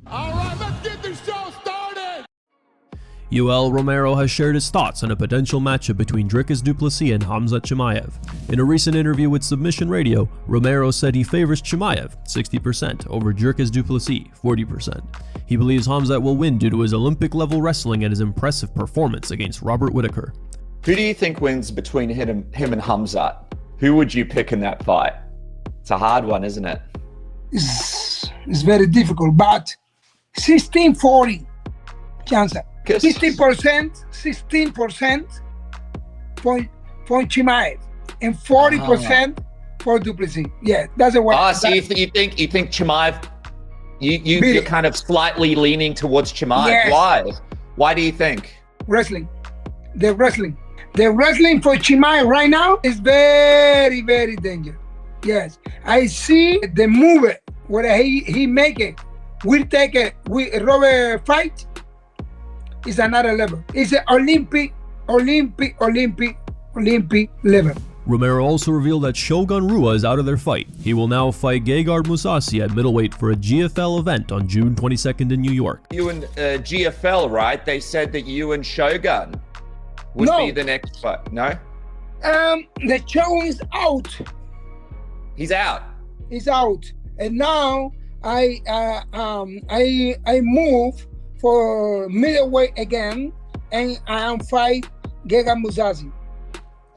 All right, let's get this show started! Yoel Romero has shared his thoughts on a potential matchup between Dricus du Plessis and HUMBLY Chimaev. In a recent interview with Submission Radio, Romero said he favors Chimaev 60% over Dricus du Plessis 40%. He believes KHAMZAT will win due to his Olympic-level wrestling and his impressive performance against Robert Whittaker. Who do you think wins between him and KHAMZAT? Who would you pick in that fight? It's a hard one, isn't it? It's very difficult, but 16-40 KHAMZAT. 16% for Chimaev and 40% for du Plessis. Yeah, that's a way. So you think Chimaev? You're kind of slightly leaning towards Chimaev. Yes. Why? Why do you think? Wrestling. The wrestling for Chimaev right now is very, very dangerous. Yes, I see the move where he make it. Whittaker with Robert fight is another level. It's an Olympic level. Romero also revealed that Shogun Rua is out of their fight. He will now fight Gegard Mousasi at middleweight for a GFL event on June 22nd in New York. You and GFL, right? They said that you and Shogun would be the next fight. No? The Shogun is out. He's out. He's out. And now I move for middleweight again, and I fight Gegard Mousasi.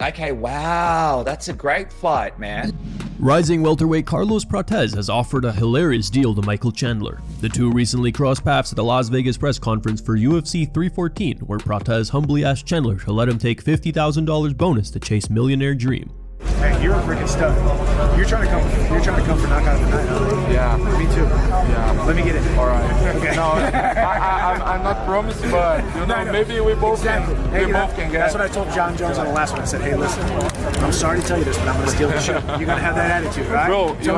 Okay, wow, that's a great fight, man. Rising welterweight Carlos Prates has offered a hilarious deal to Michael Chandler. The two recently crossed paths at the Las Vegas press conference for UFC 314, where Prates humbly asked Chandler to let him take $50,000 bonus to chase millionaire dream. Hey, you're a freaking stud. You're trying to come for knockout of the night, huh? Yeah. Me too. Yeah. Let me get it. All right. Okay. No, I'm not promising, but maybe we both can get That's it. what I told Jon Jones on the last one. I said, hey, listen, I'm sorry to tell you this, but I'm going to steal the show. You got to have that attitude, right? Bro, you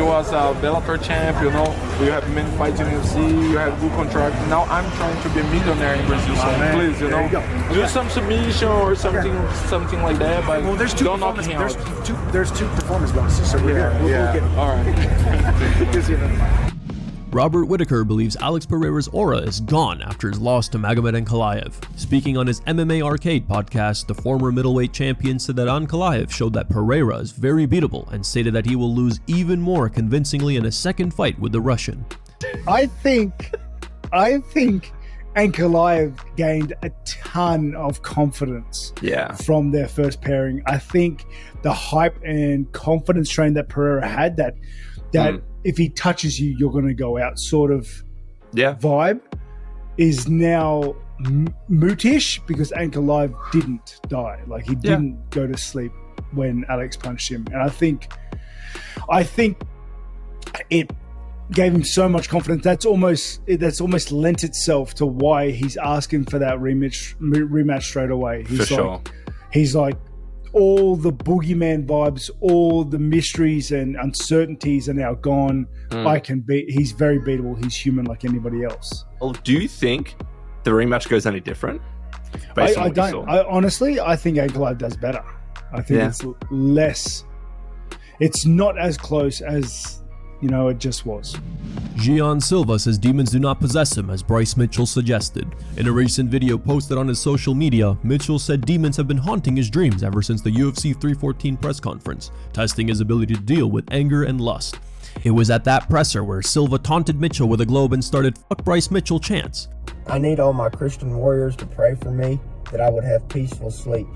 was a Bellator champ, you have many fights in UFC, you have good contract. Now I'm trying to be a millionaire in Brazil, so please, do some submission or something like that, but well, there's don't knock me out. There's two performance bonuses, so we'll get it. All right. Robert Whittaker believes Alex Pereira's aura is gone after his loss to MAGOMED Ankalaev. Speaking on his MMA Arcade podcast, the former middleweight champion said that Ankalaev showed that Pereira is very beatable and stated that he will lose even more convincingly in a second fight with the Russian. I think Ankalaev gained a ton of confidence from their first pairing. I think the hype and confidence train that Pereira had, that if he touches you, you're going to go out sort of vibe, is now mootish because Ankalaev didn't die. Like, he didn't go to sleep when Alex punched him. And I think it gave him so much confidence. That's almost lent itself to why he's asking for that rematch straight away. He's like, all the boogeyman vibes, all the mysteries and uncertainties are now gone. He's very beatable. He's human like anybody else. Well, do you think the rematch goes any different? Honestly, I think Ankalaev does better. I think it's less. It's not as close as it just was. Jon Silva says demons do not possess him, as Bryce Mitchell suggested. In a recent video posted on his social media, Mitchell said demons have been haunting his dreams ever since the UFC 314 press conference, testing his ability to deal with anger and lust. It was at that presser where Silva taunted Mitchell with a globe and started "fuck Bryce Mitchell" chants. I need all my Christian warriors to pray for me that I would have peaceful sleep.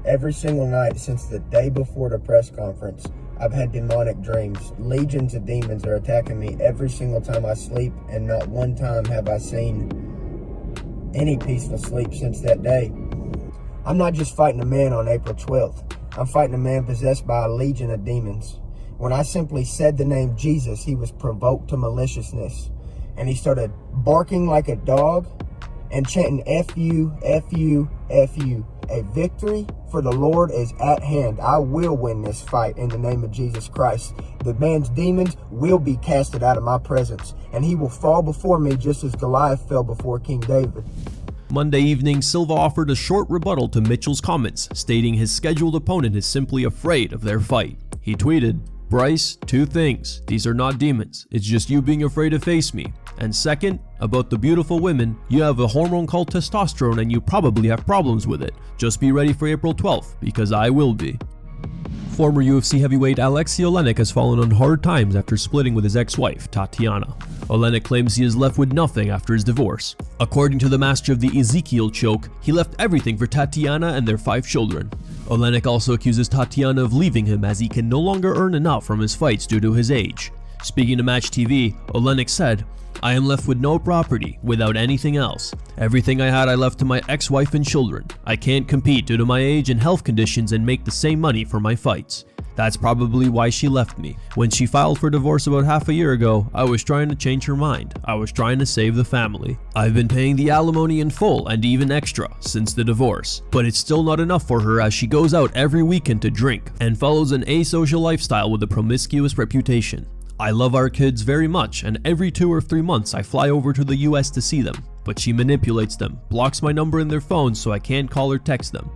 Every single night since the day before the press conference, I've had demonic dreams. Legions of demons are attacking me every single time I sleep, and not one time have I seen any peaceful sleep since that day. I'm not just fighting a man on April 12th. I'm fighting a man possessed by a legion of demons. When I simply said the name Jesus, he was provoked to maliciousness, and he started barking like a dog and chanting F-U, F-U, F-U. A victory for the Lord is at hand. I will win this fight in the name of Jesus Christ. The man's demons will be casted out of my presence, and he will fall before me just as Goliath fell before King David. Monday evening, Silva offered a short rebuttal to Mitchell's comments, stating his scheduled opponent is simply afraid of their fight. He tweeted, Bryce, two things. These are not demons. It's just you being afraid to face me. And second, about the beautiful women, you have a hormone called testosterone and you probably have problems with it. Just be ready for April 12th, because I will be. Former UFC heavyweight Alexey Oleynik has fallen on hard times after splitting with his ex-wife, Tatiana. Oleynik claims he is left with nothing after his divorce. According to the master of the Ezekiel choke, he left everything for Tatiana and their 5 children. Oleynik also accuses Tatiana of leaving him as he can no longer earn enough from his fights due to his age. Speaking to Match TV, Oleynik said, "I am left with no property, without anything else. Everything I had I left to my ex-wife and children. I can't compete due to my age and health conditions and make the same money for my fights. That's probably why she left me. When she filed for divorce about half a year ago, I was trying to change her mind. I was trying to save the family. I've been paying the alimony in full and even extra since the divorce, but it's still not enough for her as she goes out every weekend to drink and follows an asocial lifestyle with a promiscuous reputation. I love our kids very much, and every 2 or 3 months I fly over to the US to see them, but she manipulates them, blocks my number in their phones so I can't call or text them."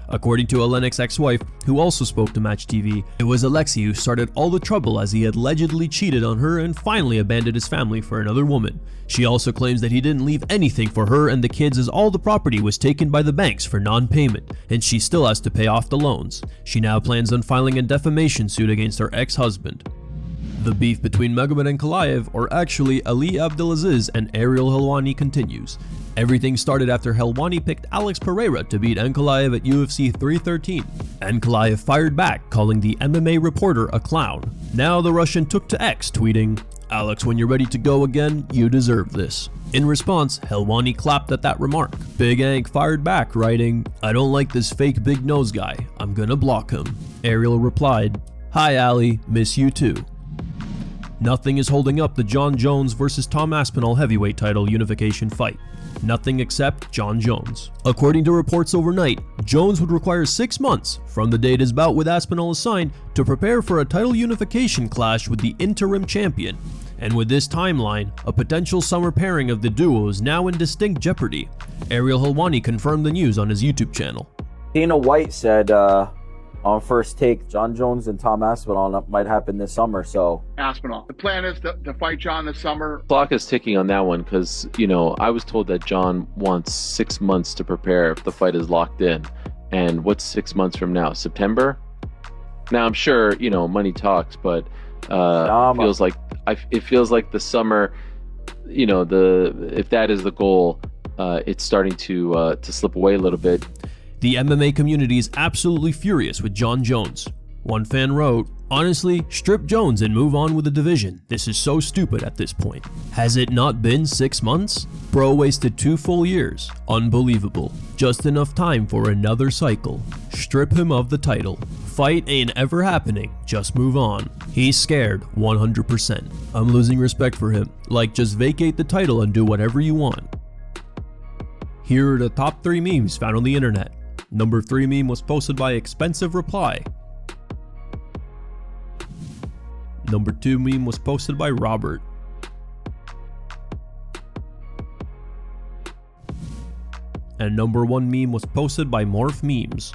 According to Oleynik's ex-wife, who also spoke to Match TV, it was Alexey who started all the trouble as he had allegedly cheated on her and finally abandoned his family for another woman. She also claims that he didn't leave anything for her and the kids as all the property was taken by the banks for non-payment, and she still has to pay off the loans. She now plans on filing a defamation suit against her ex-husband. The beef between MAGOMED and Ankalaev, or actually Ali Abdelaziz and Ariel Helwani, continues. Everything started after Helwani picked Alex Pereira to beat Ankalaev at UFC 313. Ankalaev fired back, calling the MMA reporter a clown. Now the Russian took to X, tweeting, "Alex, when you're ready to go again, you deserve this." In response, Helwani clapped at that remark. Big Ank fired back, writing, "I don't like this fake big nose guy. I'm gonna block him." Ariel replied, "Hi Ali, miss you too." Nothing is holding up the Jon Jones vs Tom Aspinall heavyweight title unification fight. Nothing except Jon Jones. According to reports overnight, Jones would require 6 months from the date his bout with Aspinall is signed to prepare for a title unification clash with the interim champion. And with this timeline, a potential summer pairing of the duo is now in distinct jeopardy. Ariel Helwani confirmed the news on his YouTube channel. Dana White said on First Take, Jon Jones and Tom Aspinall might happen this summer, so. Aspinall. The plan is to fight Jon this summer. Clock is ticking on that one because, you know, I was told that Jon wants 6 months to prepare if the fight is locked in. And what's 6 months from now? September? Now, I'm sure, you know, money talks, but it feels like the summer, you know, if that is the goal, it's starting to slip away a little bit. The MMA community is absolutely furious with Jon Jones. One fan wrote, "Honestly, strip Jones and move on with the division. This is so stupid at this point. Has it not been 6 months? Bro wasted 2 full years. Unbelievable. Just enough time for another cycle. Strip him of the title. Fight ain't ever happening. Just move on. He's scared, 100%. I'm losing respect for him. Like, just vacate the title and do whatever you want." Here are the top 3 memes found on the internet. Number 3 meme was posted by Expensive Reply. Number 2 meme was posted by Robert. And number 1 meme was posted by Morph Memes.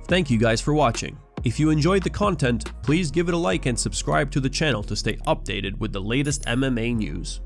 Thank you guys for watching. If you enjoyed the content, please give it a like and subscribe to the channel to stay updated with the latest MMA news.